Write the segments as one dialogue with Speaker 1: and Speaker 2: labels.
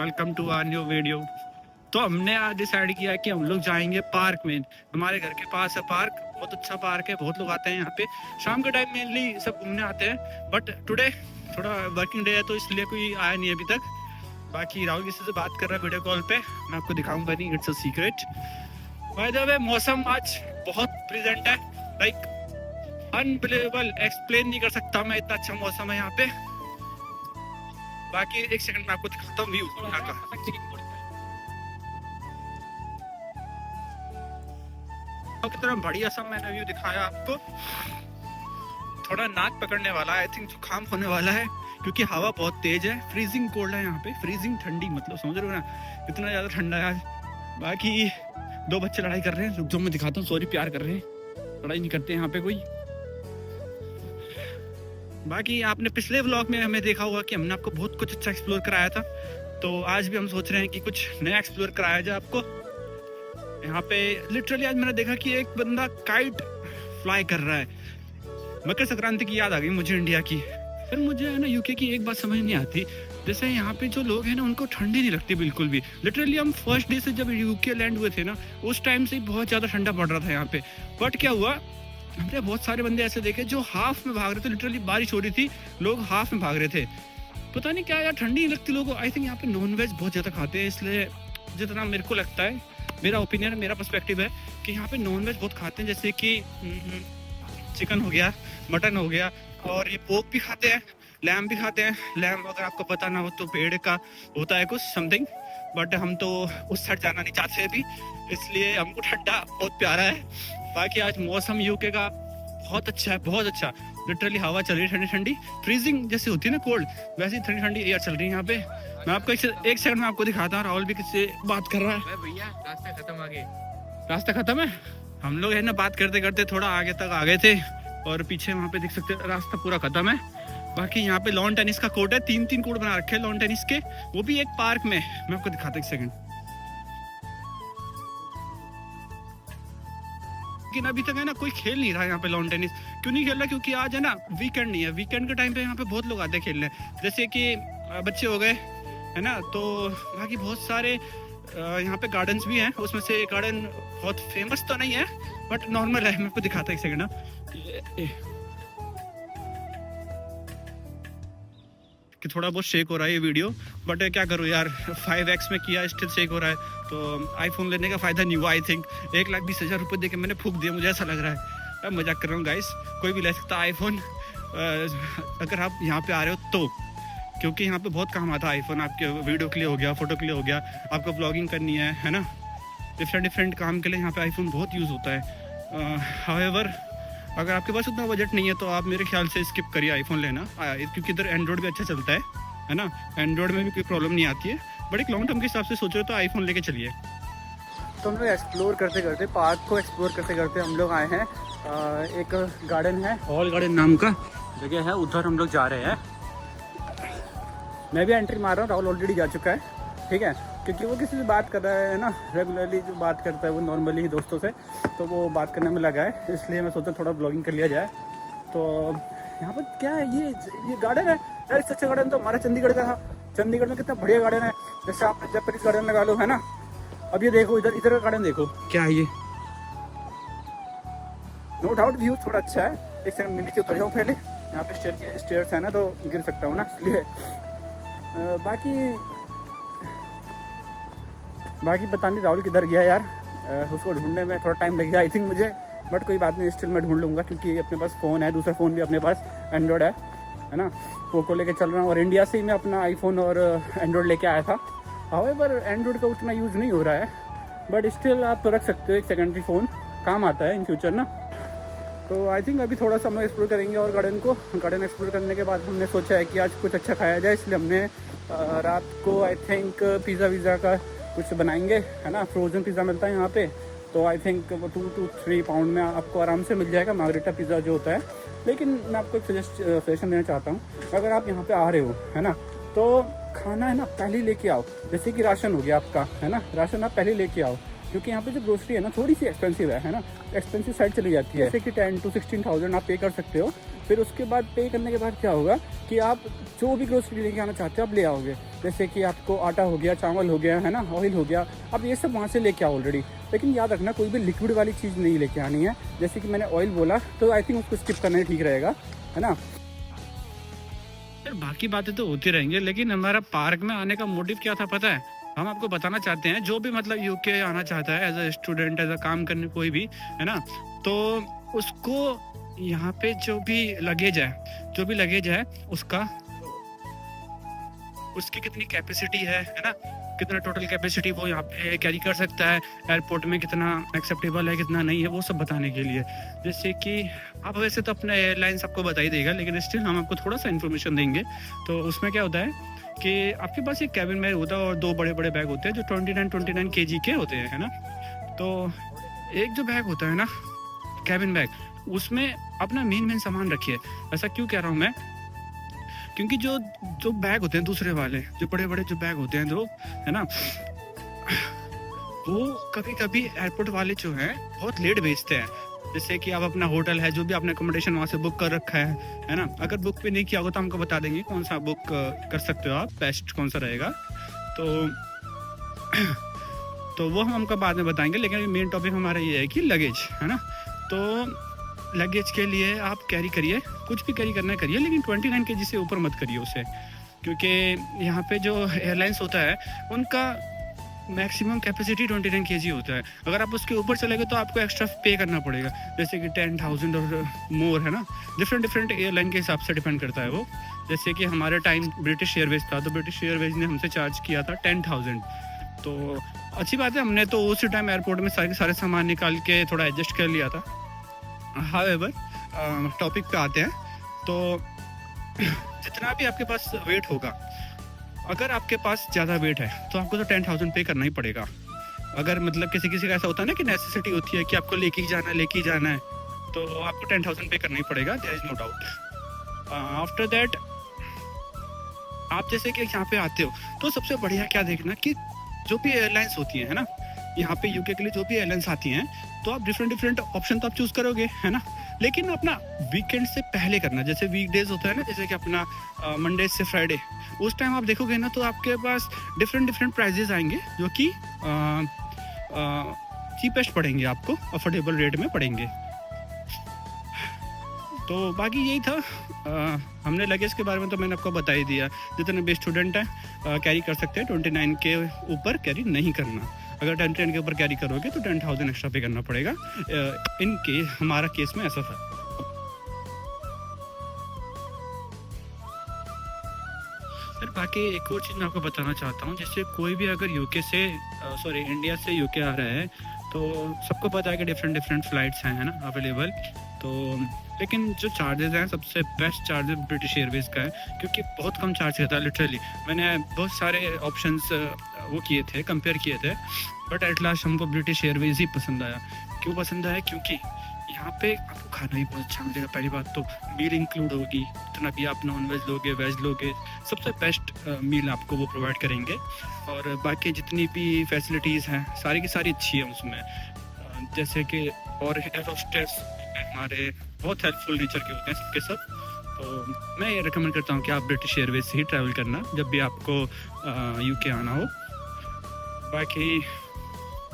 Speaker 1: Welcome to our new video. तो हमने आज डिसाइड किया कि हम लोग जाएंगे पार्क में। हमारे घर के पास है पार्क, बहुत अच्छा पार्क है, बहुत लोग आते हैं यहाँ पे। शाम के टाइम मेनली सब घूमने आते हैं, बट टुडे थोड़ा वर्किंग डे है तो इसलिए कोई आया नहीं अभी तक। बाकी राहुल किसी से बात कर रहा है वीडियो कॉल पे, मैं आपको दिखाऊंगा नहीं, it's a secret. By the way मौसम आज बहुत प्रेजेंट है, लाइक अनबिलीवेबल, एक्सप्लेन नहीं कर सकता मैं, इतना अच्छा मौसम है यहाँ पे। बाकी एक सेकंड में आपको दिखाता हूँ व्यू यहाँ का। कितना बढ़िया सा मैंने व्यू दिखाया आपको। थोड़ा नाक पकड़ने वाला है, आई थिंक जुकाम होने वाला है क्योंकि हवा बहुत तेज है। फ्रीजिंग कोल्ड है यहाँ पे, फ्रीजिंग ठंडी, मतलब समझ रहे हो ना, इतना ज्यादा ठंडा है आज। बाकी दो बच्चे लड़ाई कर रहे हैं, रुक जाओ मैं दिखाता हूँ। सॉरी, प्यार कर रहे हैं, लड़ाई नहीं करते यहाँ पे कोई। बाकी आपने पिछले व्लॉग में हमें देखा होगा कि हमने आपको बहुत कुछ अच्छा एक्सप्लोर कराया था, तो आज भी हम सोच रहे हैं कि कुछ नया एक्सप्लोर कराया जाए आपको। यहाँ पे लिटरली आज मैंने देखा कि एक बंदा काइट फ्लाई कर रहा है। मकर संक्रांति की याद आ गई मुझे इंडिया की। फिर मुझे है ना यूके की एक बात समझ नहीं आती, जैसे यहाँ पे जो लोग हैं ना उनको ठंडी नहीं लगती बिल्कुल भी। लिटरली हम फर्स्ट डे से जब यूके लैंड हुए थे ना, उस टाइम से बहुत ज़्यादा ठंडा पड़ रहा था यहाँ पे। बट क्या हुआ, हमने बहुत सारे बंदे ऐसे देखे जो हाफ में भाग रहे थे। लिटरली बारिश हो रही थी, लोग हाफ में भाग रहे थे। पता नहीं क्या यार, ठंडी नहीं लगती लोगों को। आई थिंक यहाँ पे नॉन वेज बहुत ज़्यादा खाते हैं, इसलिए जितना मेरे को लगता है, मेरा ओपिनियन, मेरा पर्सपेक्टिव है कि यहाँ पे नॉन वेज बहुत खाते हैं। जैसे कि चिकन हो गया, मटन हो गया, और ये पोर्क भी खाते हैं, लैम भी खाते हैं। लैम अगर आपको पता ना हो तो पेड़ का होता है कुछ समथिंग, बट हम तो उस साइड जाना नहीं चाहते अभी, इसलिए हमको ठंडा बहुत प्यारा है। बाकी आज मौसम यूके का बहुत अच्छा है, बहुत अच्छा। लिटरली हवा चल रही है ठंडी ठंडी, फ्रीजिंग जैसे होती है ना कोल्ड, वैसे ठंडी ठंडी एयर चल रही है यहाँ पे। मैं आपको एक सेकंड में आपको दिखाता हूँ। राहुल भी किससे बात कर रहा है।
Speaker 2: भैया रास्ता खत्म, आगे
Speaker 1: रास्ता खत्म है। हम लोग है ना बात करते करते थोड़ा आगे तक आ गए थे, और पीछे वहाँ पे देख सकते हैं रास्ता पूरा खत्म है। बाकी यहाँ पे लॉन टेनिस का कोर्ट है, 3-3 कोर्ट बना रखे हैं लॉन टेनिस के, वो भी एक पार्क में। मैं आपको दिखाता हूँ एक सेकंड। लेकिन अभी तक है ना कोई खेल नहीं रहा यहाँ पे लॉन टेनिस। क्यों नहीं खेल रहा? क्योंकि आज है ना वीकेंड नहीं है। वीकेंड के टाइम पे यहाँ पे बहुत लोग आते हैं खेलने, जैसे कि बच्चे हो गए है ना। तो बाकी बहुत सारे यहाँ पे गार्डन्स भी हैं, उसमें से एक गार्डन बहुत फेमस तो नहीं है बट नॉर्मल है। मैं आपको दिखाता हूँ एक सेकंड ना, कि थोड़ा बहुत शेक हो रहा है ये वीडियो, बट क्या करूँ यार, 5x में किया, स्टिल शेक हो रहा है। तो आईफोन लेने का फायदा नहीं हुआ। आई थिंक 1,20,000 रुपये दे के मैंने फूक दिया, मुझे ऐसा लग रहा है। अब मजाक कर रहा हूँ गाइस, कोई भी ले सकता है आईफोन अगर आप यहाँ पे आ रहे हो तो, क्योंकि यहाँ पे बहुत काम आता है आईफोन। आपके वीडियो के लिए हो गया, फोटो के लिए हो गया, आपको ब्लॉगिंग करनी है ना, डिफरेंट काम के लिए यहाँ पे आईफोन बहुत यूज़ होता है। हाउएवर अगर आपके पास उतना बजट नहीं है तो आप मेरे ख्याल से स्किप करिए आईफोन लेना, क्योंकि इधर एंड्रॉयड भी अच्छा चलता है ना। एंड्रॉयड में भी कोई प्रॉब्लम नहीं आती है, बट एक लॉन्ग टर्म के हिसाब से सोचो तो आईफोन लेके चलिए।
Speaker 3: तो हम लोग एक्सप्लोर करते करते, पार्क को एक्सप्लोर करते करते हम लोग आए हैं। एक गार्डन है,
Speaker 1: हॉल गार्डन नाम का जगह है, उधर हम लोग जा रहे हैं।
Speaker 3: मैं भी एंट्री मार रहा हूँ, राहुल ऑलरेडी जा चुका है, ठीक है, क्योंकि वो किसी से बात कर रहा है ना। रेगुलरली जो बात करता है वो नॉर्मली ही दोस्तों से, तो वो बात करने में लगा है, इसलिए मैं सोचा थोड़ा ब्लॉगिंग कर लिया जाए। तो यहाँ पर क्या है, ये गार्डन है यार। इससे अच्छा गार्डन तो हमारा चंडीगढ़ का था। चंडीगढ़ में कितना बढ़िया गार्डन है, जैसे आप जापानीज गार्डन लगा लो, है ना। अब ये देखो, इधर का गार्डन देखो, क्या है ये। नो डाउट व्यू थोड़ा अच्छा है। एक सेकंड नीचे उतर जाऊँ पहले, यहाँ पे स्टेयर्स है ना, तो गिर सकता हूँ ना, इसलिए। बाकी पता नहीं राहुल किधर गया यार, उसको ढूंढने में थोड़ा टाइम लगेगा आई थिंक मुझे, बट कोई बात नहीं, स्टिल मैं ढूंढ लूँगा, क्योंकि अपने पास फ़ोन है, दूसरा फ़ोन भी अपने पास एंड्रॉयड है ना। पोको लेके चल रहा हूँ, और इंडिया से ही मैं अपना आईफोन और एंड्रॉयड लेके आया था। हाउएवर एंड्रॉयड का उतना यूज़ नहीं हो रहा है, बट स्टिल आप तो रख सकते हो, एक सेकेंडरी फ़ोन काम आता है इन फ्यूचर ना। तो आई थिंक अभी थोड़ा सा हम एक्सप्लोर करेंगे, और गार्डन एक्सप्लोर करने के बाद हमने सोचा है कि आज कुछ अच्छा खाया जाए, इसलिए हमने रात को आई थिंक पिज़्ज़ा वीज़ा का कुछ बनाएंगे, है ना। फ्रोज़न पिज़्ज़ा मिलता है यहाँ पे, तो आई थिंक वो 2 to 3 पाउंड में आपको आराम से मिल जाएगा, मार्गरेटा पिज़्ज़ा जो होता है। लेकिन मैं आपको एक सजेशन देना चाहता हूँ, अगर आप यहाँ पे आ रहे हो, है ना, तो खाना है ना पहले लेके आओ। जैसे कि राशन हो गया आपका, है ना, राशन आप पहले लेके आओ, क्योंकि यहाँ पे जो ग्रोसरी है ना थोड़ी सी एक्सपेंसिव है ना, एक्सपेंसिव साइड चली जाती है। जैसे कि 10 to 16,000 आप पे कर सकते हो। फिर उसके बाद पे करने के बाद क्या होगा कि आप जो भी ग्रोसरी लेके आना चाहते हो आप ले आओगे। जैसे कि आपको आटा हो गया, चावल हो गया, है ना, ऑयल हो गया, आप ये सब वहाँ से लेके आओ ऑलरेडी। लेकिन याद रखना कोई भी लिक्विड वाली चीज़ नहीं लेके आनी है। जैसे कि मैंने ऑयल बोला तो आई थिंक उसको स्किप करना ही ठीक रहेगा, है ना।
Speaker 1: फिर बाकी बातें तो होती रहेंगी, लेकिन हमारा पार्क में आने का मोटिव क्या था पता है? हम आपको बताना चाहते हैं, जो भी मतलब यूके आना चाहता है as a student, as a काम करने कोई भी, है ना, तो उसको यहाँ पे जो भी लगेज है उसकी कितनी कैपेसिटी है ना, कितना टोटल कैपेसिटी वो यहाँ पे कैरी कर सकता है, एयरपोर्ट में कितना एक्सेप्टेबल है कितना नहीं है, वो सब बताने के लिए। जैसे कि आप वैसे तो अपना एयरलाइंस आपको बता ही देगा, लेकिन स्टिल हम आपको थोड़ा सा इन्फॉर्मेशन देंगे। तो उसमें क्या होता है कि आपके पास एक कैबिन में होता है और 2 बड़े बड़े बैग होते हैं जो 29 kg के होते हैं, है ना। तो एक जो बैग होता है ना, कैबिन बैग, उसमें अपना मेन सामान रखिए। ऐसा क्यों कह रहा हूँ मैं, क्योंकि जो बैग होते हैं दूसरे वाले, जो बड़े बड़े जो बैग होते हैं जो, है ना, वो कभी कभी एयरपोर्ट वाले जो हैं बहुत लेट भेजते हैं। जैसे कि आप अपना होटल है, जो भी आपने अकोमोडेशन वहाँ से बुक कर रखा है ना, अगर बुक भी नहीं किया होगा तो हमको बता देंगे कौन सा बुक कर सकते हो आप, बेस्ट कौन सा रहेगा। तो वो हम हमको बाद में बताएंगे, लेकिन मेन टॉपिक हमारा ये है कि लगेज, है ना। तो लगेज के लिए आप कैरी करिए, कुछ भी कैरी करना करिए, लेकिन 29 kg से ऊपर मत करिए उसे, क्योंकि यहाँ पे जो एयरलाइंस होता है उनका मैक्सिमम कैपेसिटी 29 kg होता है। अगर आप उसके ऊपर चले गए तो आपको एक्स्ट्रा पे करना पड़ेगा, जैसे कि 10,000 और मोर, है ना। डिफरेंट एयरलाइन के हिसाब से डिपेंड करता है वो। जैसे कि हमारे टाइम ब्रिटिश एयरवेज था, तो ब्रिटिश एयरवेज ने हमसे चार्ज किया था 10,000। तो अच्छी बात है, हमने तो उसी टाइम एयरपोर्ट में सारे सामान निकाल के थोड़ा एडजस्ट कर लिया था। हाउएवर टॉपिक पे आते हैं, तो जितना भी आपके पास वेट होगा, अगर आपके पास ज़्यादा वेट है तो आपको तो 10,000 पे करना ही पड़ेगा। अगर मतलब किसी का ऐसा होता है ना कि नेसेसिटी होती है कि आपको लेके ही जाना है, तो आपको 10,000 पे करना ही पड़ेगा, there is no doubt. After that आप जैसे कि यहाँ पे आते हो तो सबसे बढ़िया क्या देखना कि जो भी एयरलाइंस होती है ना, यहाँ पे यूके के लिए जो भी एयरलाइंस आती हैं, तो आप डिफरेंट ऑप्शन तो आप चूज करोगे, है ना, लेकिन अपना वीकेंड से पहले करना। जैसे वीकडेज होता है ना, जैसे कि अपना मंडे से फ्राइडे, उस टाइम आप देखोगे ना तो आपके पास डिफरेंट प्राइजेस आएंगे जो कि चीपेस्ट पड़ेंगे, आपको अफोर्डेबल रेट में पड़ेंगे। तो बाकी यही था। हमने लगेज के बारे में तो मैंने आपको बता ही दिया। जितने भी स्टूडेंट हैं कैरी कर सकते हैं, 29 के ऊपर कैरी नहीं करना। अगर 10 के ऊपर कैरी करोगे तो 10,000 एक्स्ट्रा पे करना पड़ेगा। इन केस हमारा केस में ऐसा था। सर बाकी एक और चीज़ मैं आपको बताना चाहता हूँ, जैसे कोई भी अगर इंडिया से यूके आ रहा है, तो सबको पता है कि डिफरेंट फ्लाइट्स हैं, है ना, अवेलेबल। तो लेकिन जो चार्जेस हैं, सबसे बेस्ट चार्जेस ब्रिटिश एयरवेज का है, क्योंकि बहुत कम चार्ज करता है लिटरली। मैंने बहुत सारे ऑप्शंस वो किए थे, कंपेयर किए थे, बट एट लास्ट हमको ब्रिटिश एयरवेज ही पसंद आया। क्यों पसंद आया? क्योंकि यहाँ पे आपको खाना भी बहुत अच्छा मिलेगा। पहली बात तो मील इंक्लूड होगी, इतना भी आप नॉन वेज लोगे वेज लोगे, सबसे बेस्ट मील आपको वो प्रोवाइड करेंगे। और बाकी जितनी भी फैसिलिटीज़ हैं सारी की सारी अच्छी हैं उसमें। जैसे कि और एयर होस्टेस हमारे बहुत हेल्पफुल नेचर के होते हैं सबके सब। तो मैं ये रिकमेंड करता हूँ कि आप ब्रिटिश एयरवेज से ही ट्रैवल करना जब भी आपको यूके आना हो। बाकी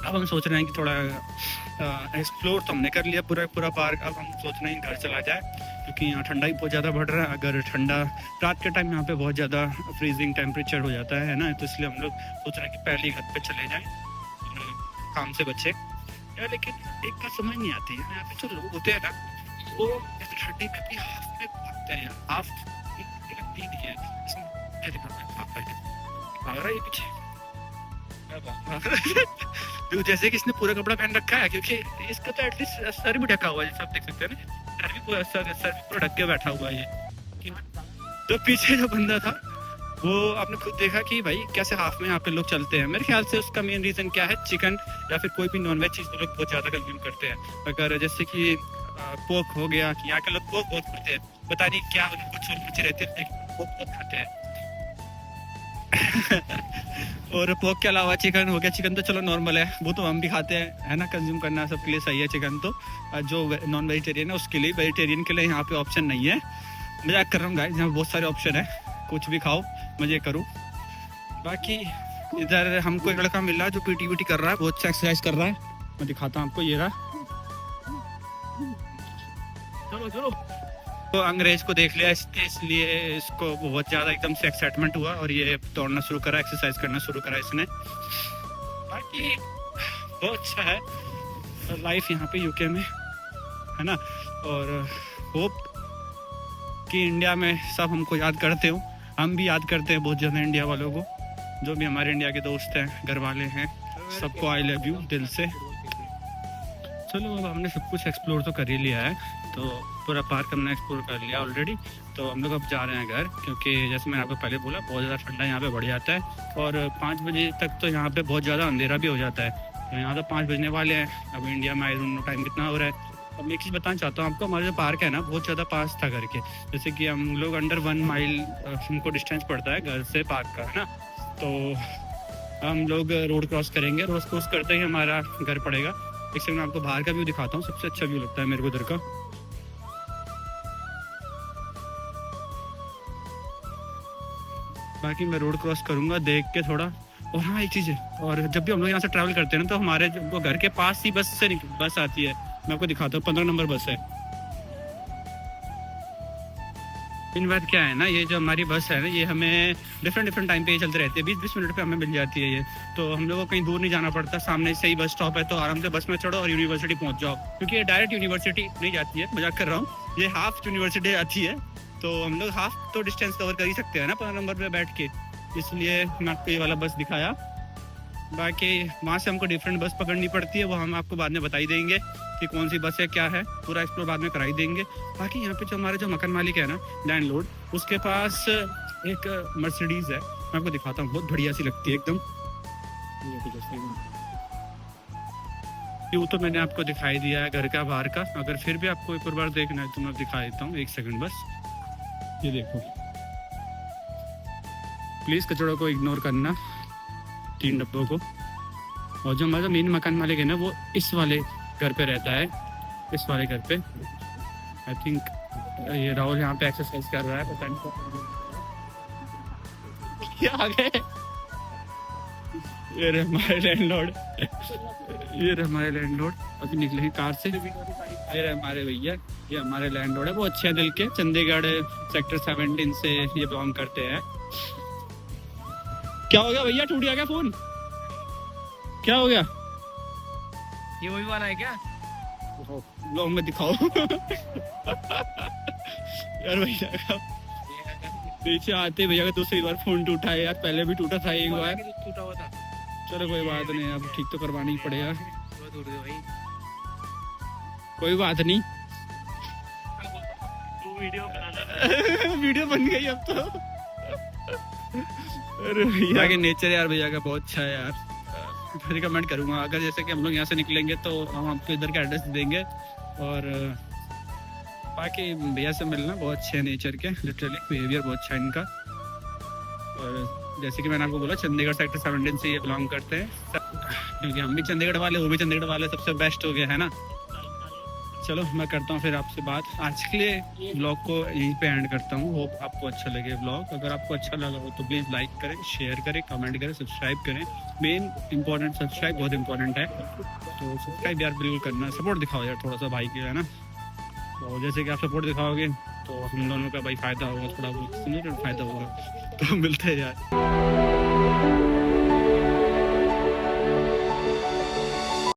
Speaker 1: अब हम सोच रहे हैं कि थोड़ा एक्सप्लोर तो हमने कर लिया पूरा पार्क। अब हम सोच रहे हैं घर चला जाए, क्योंकि यहाँ ठंडा ही बहुत ज़्यादा बढ़ रहा है। अगर ठंडा रात के टाइम यहाँ पे बहुत ज़्यादा फ्रीजिंग टेम्परेचर हो जाता है ना, तो इसलिए हम लोग सोच रहे हैं कि पहले ही घर पे चले जाएं, काम से बचे यार। लेकिन एक बात समझ नहीं आती है, यहाँ पे जो लोग होते हैं ना, वो इस ठंडी में भी हाफ में भागते हैं। हाफ लगती नहीं है, जैसे कि इसने पूरा कपड़ा पहन रखा है, क्योंकि इसका तो एटलीस्ट सर भी ढका हुआ है, सब देख सकते हैं ना, सर भी पूरा ढक के बैठा हुआ है। तो पीछे जो बंदा था वो आपने खुद देखा कि भाई कैसे हाफ में यहाँ पे लोग चलते हैं। मेरे ख्याल से उसका मेन रीजन क्या है, चिकन या फिर कोई भी नॉनवेज चीज़ लोग बहुत ज़्यादा कंज्यूम करते हैं। अगर जैसे कि पोक हो गया, कि यहाँ के लोग पोक बहुत खाते हैं, पता नहीं क्या उनको छोड़ रहते हैं, पोक बहुत खाते हैं। और पोर्क के अलावा चिकन हो गया। चिकन तो चलो नॉर्मल है, वो तो हम भी खाते हैं, है ना, कंज्यूम करना सबके लिए सही है चिकन तो। जो नॉन वेजिटेरियन है उसके लिए, वेजिटेरियन के लिए यहाँ पे ऑप्शन नहीं है। मजाक कर रहा हूँ गाइस, यहाँ बहुत सारे ऑप्शन है, कुछ भी खाओ मजे करो। बाकी इधर हमको एक लड़का मिल रहा है जो पीटी वीटी कर रहा है, बहुत अच्छा एक्सरसाइज कर रहा है। मैं दिखाता हूँ आपको, ये रहा। चलो चलो। तो अंग्रेज को देख लिया इसलिए इसको बहुत ज़्यादा एकदम से एक्साइटमेंट हुआ और ये दौड़ना शुरू करा, एक्सरसाइज करना शुरू करा इसने। बाकी बहुत अच्छा है लाइफ यहाँ पे यूके में, है ना। और होप कि इंडिया में सब हमको याद करते हो, हम भी याद करते हैं बहुत ज़्यादा इंडिया वालों को, जो भी हमारे इंडिया के दोस्त हैं, घर वाले हैं, सबको आई लव यू दिल से। चलो अब हमने सब कुछ एक्सप्लोर तो कर ही लिया है, तो पूरा पार्क हमने एक्सप्लोर कर लिया ऑलरेडी। तो हम लोग अब जा रहे हैं घर, क्योंकि जैसे मैंने आपको पहले बोला बहुत ज़्यादा ठंडा यहाँ पे बढ़ जाता है और 5 बजे तक तो यहाँ पे बहुत ज़्यादा अंधेरा भी हो जाता है। तो यहाँ तो 5 बजने वाले हैं, अब इंडिया में आई डोंट नो टाइम कितना हो रहा है। अब मैं एक चीज़ बताना चाहता हूँ आपको, हमारा जो पार्क है ना बहुत ज़्यादा पास था घर के, जैसे कि हम लोग अंडर 1 माइल हमको डिस्टेंस पड़ता है घर से पार्क का, है ना। तो हम लोग रोड क्रॉस करेंगे, रोड क्रॉस करते ही हमारा घर पड़ेगा। एक सेकंड मैं आपको बाहर का व्यू दिखाता हूँ, सबसे अच्छा व्यू लगता है मेरे को इधर का। बाकी मैं रोड क्रॉस करूँगा देख के थोड़ा। और हाँ एक चीज़ है, और जब भी हम लोग यहाँ से ट्रैवल करते हैं ना, तो हमारे जो घर के पास ही बस आती है। मैं आपको दिखाता हूँ, 15 नंबर बस है। इन बात क्या है ना, ये जो हमारी बस है ना, ये हमें डिफरेंट टाइम पे ये चलते रहते हैं, 20-20 मिनट पे हमें मिल जाती है ये। तो हम लोगों को कहीं दूर नहीं जाना पड़ता, सामने से ही बस स्टॉप है, तो आराम से बस में चढ़ो और यूनिवर्सिटी पहुंच जाओ। क्योंकि ये डायरेक्ट यूनिवर्सिटी नहीं जाती है, मजाक कर रहा हूँ, ये हाफ यूनिवर्सिटी आती है। तो हम लोग हाफ तो डिस्टेंस कवर कर ही सकते हैं ना 15 नंबर पर बैठ के, इसलिए मैं आपको ये वाला बस दिखाया। बाकी वहाँ से हमको डिफरेंट बस पकड़नी पड़ती है, वो हम आपको बाद में बता ही देंगे कि कौन सी बस है क्या है, पूरा एक्सप्लोर बाद में कराई देंगे। बाकी यहाँ पे जो हमारा जो मकान मालिक है ना, लैंडलॉर्ड, उसके पास एक मर्सिडीज है, मैं आपको दिखाता हूँ, बहुत बढ़िया सी लगती है एकदम। ये तो मैंने आपको दिखाई दिया है घर का बाहर का, अगर फिर भी आपको एक और बार देखना है तो मैं दिखा देता हूँ, 1 सेकंड बस। ये देखो, प्लीज़ कचड़ों को इग्नोर करना, 3 डब्बों को। और जो हमारा मेन मकान मालिक है ना, वो इस वाले घर पे रहता है, इस वाले घर पे। आई थिंक ये राहुल यहाँ पे एक्सरसाइज कर रहा है, पता नहीं क्या आ गए। ये हमारे लैंडलॉर्ड, ये हमारे लैंडलॉर्ड अभी निकले कार से। ये हमारे भैया, ये हमारे लैंडलॉर्ड है, वो अच्छे हैं दिल के, चंडीगढ़ सेक्टर 17 से ये बिलोंग करते हैं। क्या हो गया भैया, टूट गया क्या फोन, क्या हो गया?
Speaker 2: ये वही वाला है क्या?
Speaker 1: ब्लॉग में दिखाओ। यार भैया का पीछे आते भैया का दूसरी बार फोन टूटा है यार, पहले भी टूटा था एक बार,
Speaker 2: टूटा हुआ था।
Speaker 1: चलो कोई बात नहीं, अब ठीक तो करवाना ही पड़ेगा,
Speaker 2: टूट गया भाई,
Speaker 1: कोई बात नहीं।
Speaker 2: तू वीडियो बना
Speaker 1: वीडियो बन गई अब तो। अरे भैया के नेचर यार, भैया का बहुत अच्छा है यार, रिकमेंड करूँगा। अगर जैसे कि हम लोग यहाँ से निकलेंगे तो हम आपको इधर का एड्रेस देंगे। और बाकी भैया से मिलना, बहुत अच्छे हैं नेचर के, लिटरली बिहेवियर बहुत अच्छा है इनका। और जैसे कि मैंने आपको बोला, चंडीगढ़ सेक्टर 17 से ये बिलोंग करते हैं, क्योंकि हम भी चंडीगढ़ वाले, वो भी चंडीगढ़ वाले, सबसे बेस्ट हो गया, है ना। चलो मैं करता हूँ फिर आपसे बात, आज के लिए ब्लॉग को यहीं पे एंड करता हूँ। होप आपको अच्छा लगे ब्लॉग, अगर आपको अच्छा लगा हो तो प्लीज़ लाइक करें, शेयर करें, कमेंट करें, सब्सक्राइब करें। मेन इंपॉर्टेंट सब्सक्राइब बहुत इंपॉर्टेंट है, तो सब्सक्राइब यार बिल्कुल करना, सपोर्ट दिखाओ यार थोड़ा सा भाई के, है ना। तो जैसे कि आप सपोर्ट दिखाओगे तो हम दोनों का भाई फ़ायदा होगा, थोड़ा बहुत फ़ायदा होगा। तो मिलते हैं यार।